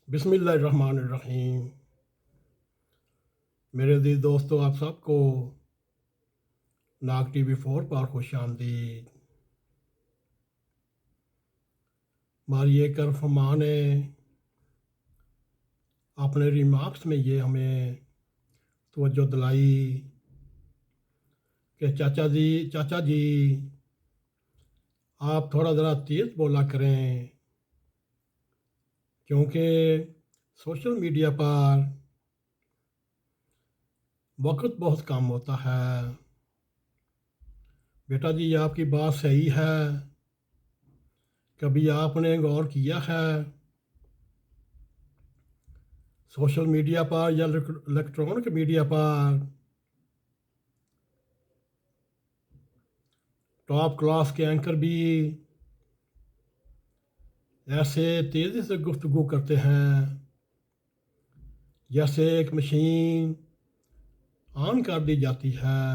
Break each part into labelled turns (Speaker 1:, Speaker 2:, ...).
Speaker 1: بسم اللہ الرحمن الرحیم۔ میرے عزیز دوستو، آپ سب کو ناگ TV 4 پر خوش آمدید۔ ہماری ایک فرمان نے اپنے ریمارکس میں یہ ہمیں توجہ دلائی کہ چاچا جی آپ تھوڑا ذرا تیز بولا کریں، کیونکہ سوشل میڈیا پر وقت بہت کم ہوتا ہے۔ بیٹا جی، آپ کی بات صحیح ہے۔ کبھی آپ نے غور کیا ہے سوشل میڈیا پر یا الیکٹرانک میڈیا پر ٹاپ کلاس کے اینکر بھی ایسے تیزی سے گفتگو کرتے ہیں جیسے ایک مشین آن کر دی جاتی ہے۔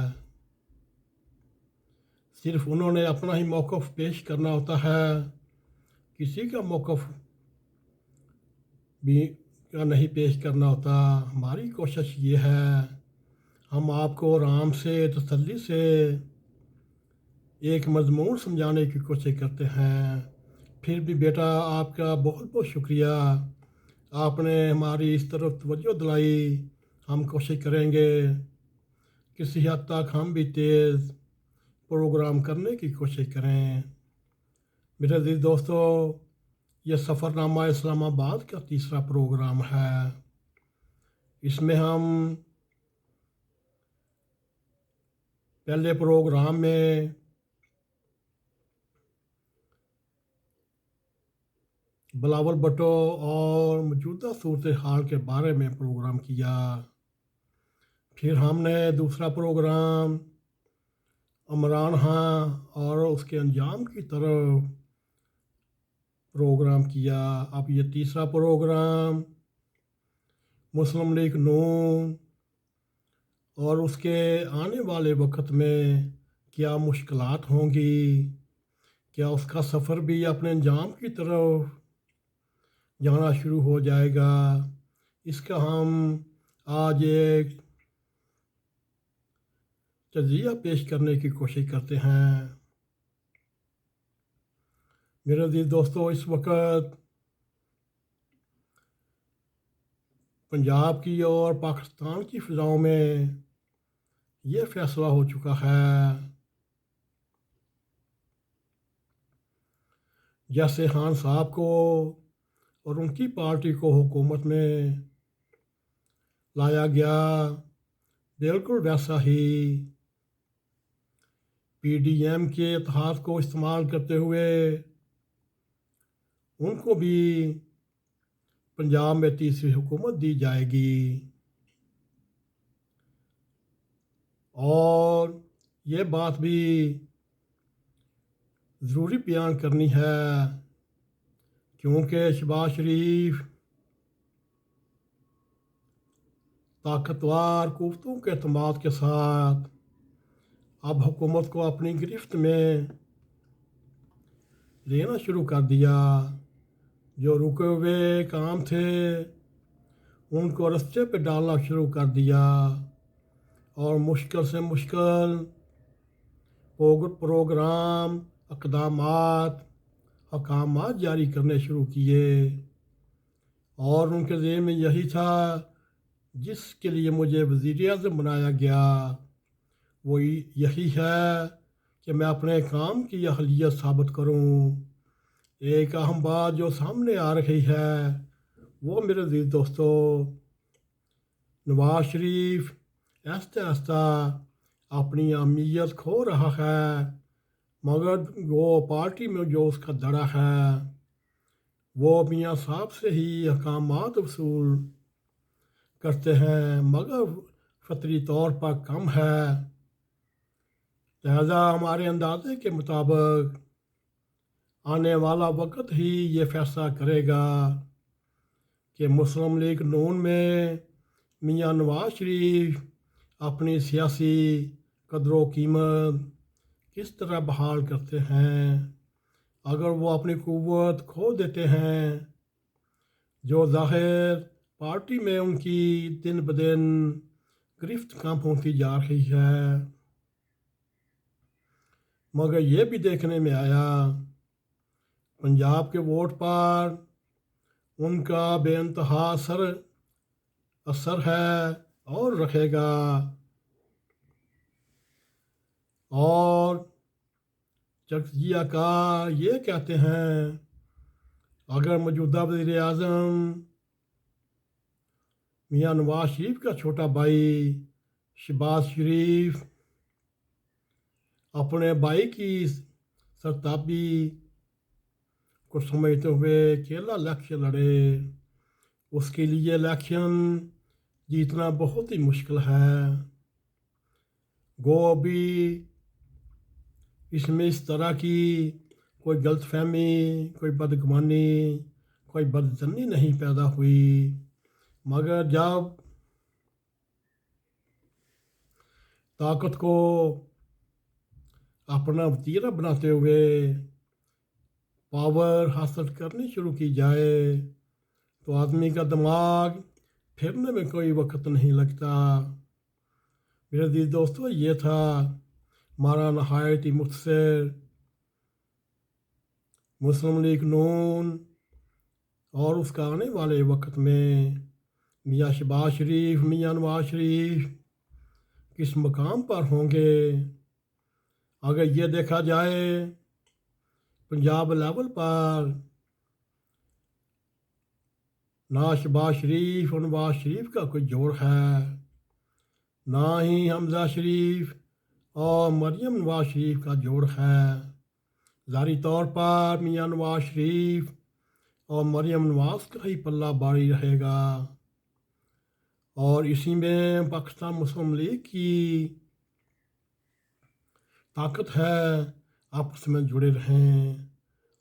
Speaker 1: صرف انہوں نے اپنا ہی موقف پیش کرنا ہوتا ہے، کسی کا موقف بھی نہیں پیش کرنا ہوتا۔ ہماری کوشش یہ ہے، ہم آپ کو آرام سے تسلی سے ایک مضمون سمجھانے کی کوشش کرتے ہیں۔ پھر بھی بیٹا، آپ کا بہت بہت شکریہ، آپ نے ہماری اس طرف توجہ دلائی۔ ہم کوشش کریں گے کسی حد تک ہم بھی تیز پروگرام کرنے کی کوشش کریں۔ میرے عزیز دوستو، یہ سفر نامہ اسلام آباد کا تیسرا پروگرام ہے۔ اس میں ہم پہلے پروگرام میں بلاول بھٹو اور موجودہ صورتحال کے بارے میں پروگرام کیا۔ پھر ہم نے دوسرا پروگرام عمران خان اور اس کے انجام کی طرف پروگرام کیا۔ اب یہ تیسرا پروگرام مسلم لیگ نون اور اس کے آنے والے وقت میں کیا مشکلات ہوں گی، کیا اس کا سفر بھی اپنے انجام کی طرف جانا شروع ہو جائے گا، اس کا ہم آج ایک تجزیہ پیش کرنے کی کوشش کرتے ہیں۔ میرے عزیز دوستو، اس وقت پنجاب کی اور پاکستان کی فضاؤں میں یہ فیصلہ ہو چکا ہے، جیسے خان صاحب کو اور ان کی پارٹی کو حکومت میں لایا گیا، بالکل ویسا ہی PDM کے اتحاد کو استعمال کرتے ہوئے ان کو بھی پنجاب میں تیسری حکومت دی جائے گی۔ اور یہ بات بھی ضروری بیان کرنی ہے، کیونکہ شہباز شریف طاقتور قوتوں کے اعتماد کے ساتھ اب حکومت کو اپنی گرفت میں لینا شروع کر دیا۔ جو رکے ہوئے کام تھے ان کو رستے پہ ڈالنا شروع کر دیا اور مشکل سے مشکل پروگرام، احکامات جاری کرنے شروع کیے، اور ان کے ذہن میں یہی تھا جس کے لیے مجھے وزیر اعظم بنایا گیا، وہ یہی ہے کہ میں اپنے کام کی اہلیت ثابت کروں۔ ایک اہم بات جو سامنے آ رہی ہے وہ میرے عزیز دوستو، نواز شریف آہستہ آہستہ اپنی اہمیت کھو رہا ہے، مگر وہ پارٹی میں جو اس کا دڑا ہے وہ میاں صاحب سے ہی احکامات وصول کرتے ہیں، مگر فطری طور پر کم ہے۔ لہذا ہمارے اندازے کے مطابق آنے والا وقت ہی یہ فیصلہ کرے گا کہ مسلم لیگ نون میں میاں نواز شریف اپنی سیاسی قدر و قیمت کس طرح بحال کرتے ہیں۔ اگر وہ اپنی قوت کھو دیتے ہیں جو ظاہر پارٹی میں ان کی دن بدن گرفت کم ہوتی جا رہی ہے، مگر یہ بھی دیکھنے میں آیا پنجاب کے ووٹ پر ان کا بے انتہا اثر ہے اور رکھے گا۔ اور چکجیا کا یہ کہتے ہیں اگر موجودہ وزیر اعظم میاں نواز شریف کا چھوٹا بھائی شہباز شریف اپنے بھائی کی سرتابی کو سمجھتے ہوئے اکیلا الیکشن لڑے، اس کے لیے الیکشن جیتنا بہت ہی مشکل ہے۔ گو ابھی اس میں اس طرح کی کوئی غلط فہمی، کوئی بدگمانی، کوئی بدظنی نہیں پیدا ہوئی، مگر جب طاقت کو اپنا وتیرہ بناتے ہوئے پاور حاصل کرنی شروع کی جائے تو آدمی کا دماغ پھرنے میں کوئی وقت نہیں لگتا۔ میرے عزیز دوستو، یہ تھا ہمارا نہایت ہی مختصر مسلم لیگ نون اور اس کا آنے والے وقت میں میاں شہباز شریف، میاں نواز شریف کس مقام پر ہوں گے۔ اگر یہ دیکھا جائے پنجاب لیول پر نہ شہباز شریف اور نواز شریف کا کوئی جوڑ ہے، نہ ہی حمزہ شریف اور مریم نواز شریف کا جوڑ ہے۔ ظاہری طور پر میاں نواز شریف اور مریم نواز کا ہی پلہ بھاری رہے گا، اور اسی میں پاکستان مسلم لیگ کی طاقت ہے، آپس میں جڑے رہیں۔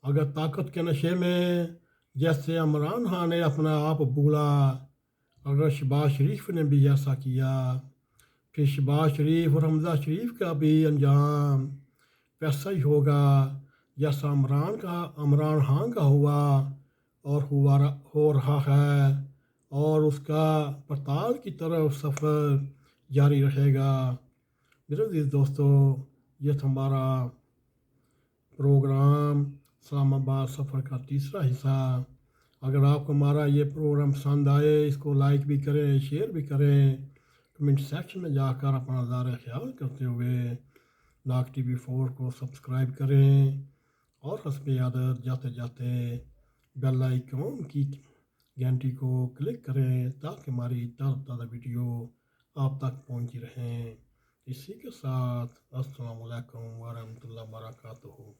Speaker 1: اگر طاقت کے نشے میں جیسے عمران خان نے اپنا آپ بھولا، اگر شہباز شریف نے بھی ایسا کیا، پھر شہباز شریف اور حمزہ شریف کا بھی انجام ویسا ہی ہوگا جیسا عمران خان کا ہوا اور ہو رہا ہے، اور اس کا پڑتال کی طرف سفر جاری رہے گا۔ میرے عزیز دوستو، یہ تھا ہمارا پروگرام اسلام آباد سفر کا تیسرا حصہ۔ اگر آپ کو ہمارا یہ پروگرام پسند آئے، اس کو لائک بھی کریں، شیئر بھی کریں، کمنٹ سیکشن میں جا کر اپنا نظارہ خیال کرتے ہوئے N.a.q TV4 کو سبسکرائب کریں، اور حسب عادت جاتے جاتے بیل آئیکن کی گھنٹی کو کلک کریں تاکہ ہماری تازہ ویڈیو آپ تک پہنچی رہیں۔ اسی کے ساتھ السلام علیکم ورحمۃ اللہ وبرکاتہ۔